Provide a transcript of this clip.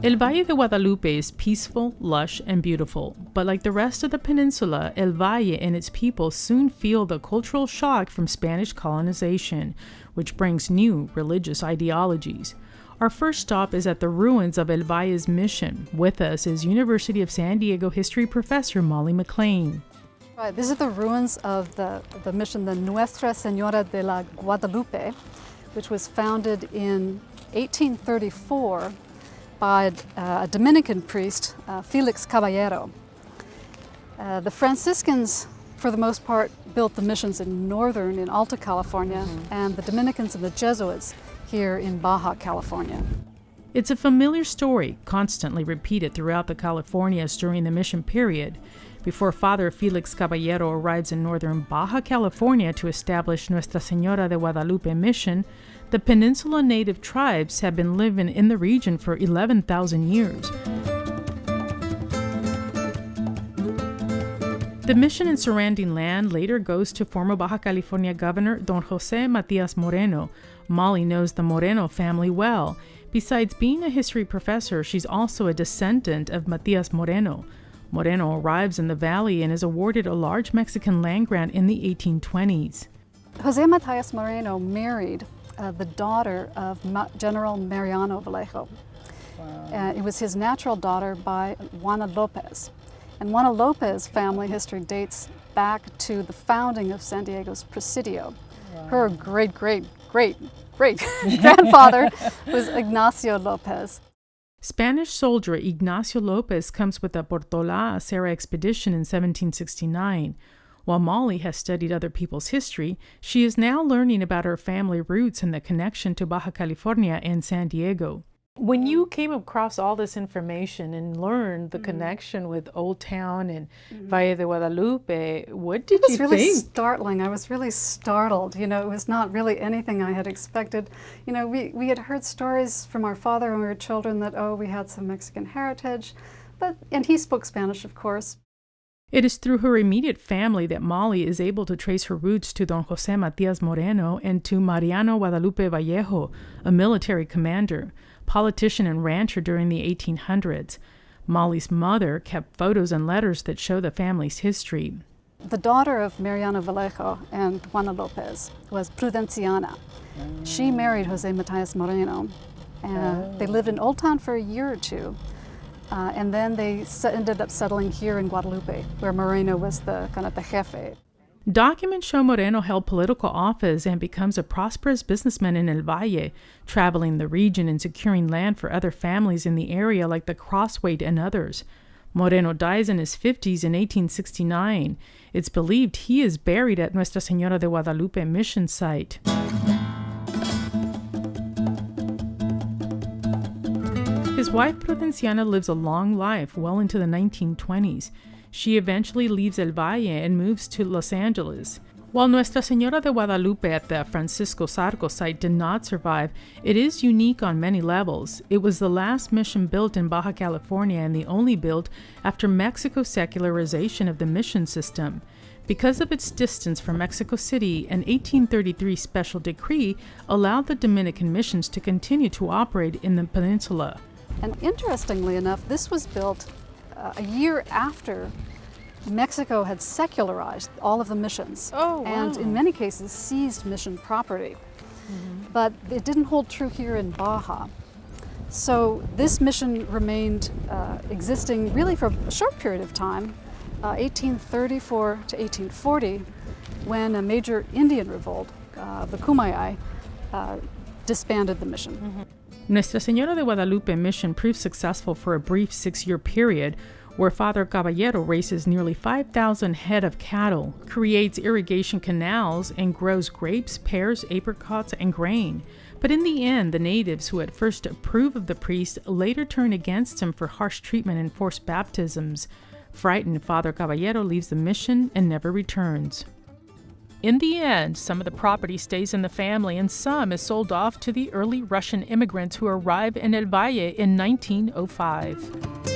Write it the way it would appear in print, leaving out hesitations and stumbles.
El Valle de Guadalupe is peaceful, lush, and beautiful, but like the rest of the peninsula, El Valle and its people soon feel the cultural shock from Spanish colonization, which brings new religious ideologies. Our first stop is at the ruins of El Valle's mission. With us is University of San Diego history professor Molly McLean. Right, these are the ruins of the mission, the Nuestra Señora de la Guadalupe, which was founded in 1834 by a Dominican priest, Felix Caballero. The Franciscans, for the most part, built the missions in Alta California, and the Dominicans and the Jesuits here in Baja California. It's a familiar story, constantly repeated throughout the Californias during the mission period. Before Father Felix Caballero arrives in northern Baja California to establish Nuestra Señora de Guadalupe mission, the peninsula native tribes have been living in the region for 11,000 years. The mission and surrounding land later goes to former Baja California Governor Don Jose Matias Moreno. Molly knows the Moreno family well. Besides being a history professor, she's also a descendant of Matias Moreno. Moreno arrives in the valley and is awarded a large Mexican land grant in the 1820s. Jose Matias Moreno married the daughter of General Mariano Vallejo. Wow. It was his natural daughter by Juana Lopez. And Juana Lopez family history dates back to the founding of San Diego's Presidio. Wow. Her great-great-great-grandfather was Ignacio Lopez. Spanish soldier Ignacio Lopez comes with the Portola Acera expedition in 1769. While Molly has studied other people's history, she is now learning about her family roots and the connection to Baja California and San Diego. When you came across all this information and learned the connection with Old Town and Valle de Guadalupe, what did you think? It was really startling. I was really startled. You know, it was not really anything I had expected. You know, we had heard stories from our father when we were children that, oh, we had some Mexican heritage, and he spoke Spanish, of course. It is through her immediate family that Molly is able to trace her roots to Don Jose Matias Moreno and to Mariano Guadalupe Vallejo, a military commander, politician and rancher during the 1800s. Molly's mother kept photos and letters that show the family's history. The daughter of Mariano Vallejo and Juana Lopez was Prudenciana. She married Jose Matias Moreno, and they lived in Old Town for a year or two. And then they ended up settling here in Guadalupe, where Moreno was the jefe. Documents show Moreno held political office and becomes a prosperous businessman in El Valle, traveling the region and securing land for other families in the area like the Crosswaite and others. Moreno dies in his 50s in 1869. It's believed he is buried at Nuestra Señora de Guadalupe mission site. His wife Prudenciana lives a long life well into the 1920s. She eventually leaves El Valle and moves to Los Angeles. While Nuestra Señora de Guadalupe at the Francisco Zarco site did not survive, it is unique on many levels. It was the last mission built in Baja California and the only built after Mexico's secularization of the mission system. Because of its distance from Mexico City, an 1833 special decree allowed the Dominican missions to continue to operate in the peninsula. And interestingly enough, this was built a year after Mexico had secularized all of the missions, and in many cases seized mission property. But it didn't hold true here in Baja. So this mission remained existing really for a short period of time, 1834 to 1840, when a major Indian revolt, the Kumeyaay, disbanded the mission. Nuestra Señora de Guadalupe mission proved successful for a brief 6-year period, where Father Caballero raises nearly 5,000 head of cattle, creates irrigation canals, and grows grapes, pears, apricots, and grain. But in the end, the natives who at first approved of the priest later turn against him for harsh treatment and forced baptisms. Frightened, Father Caballero leaves the mission and never returns. In the end, some of the property stays in the family and some is sold off to the early Russian immigrants who arrived in El Valle in 1905.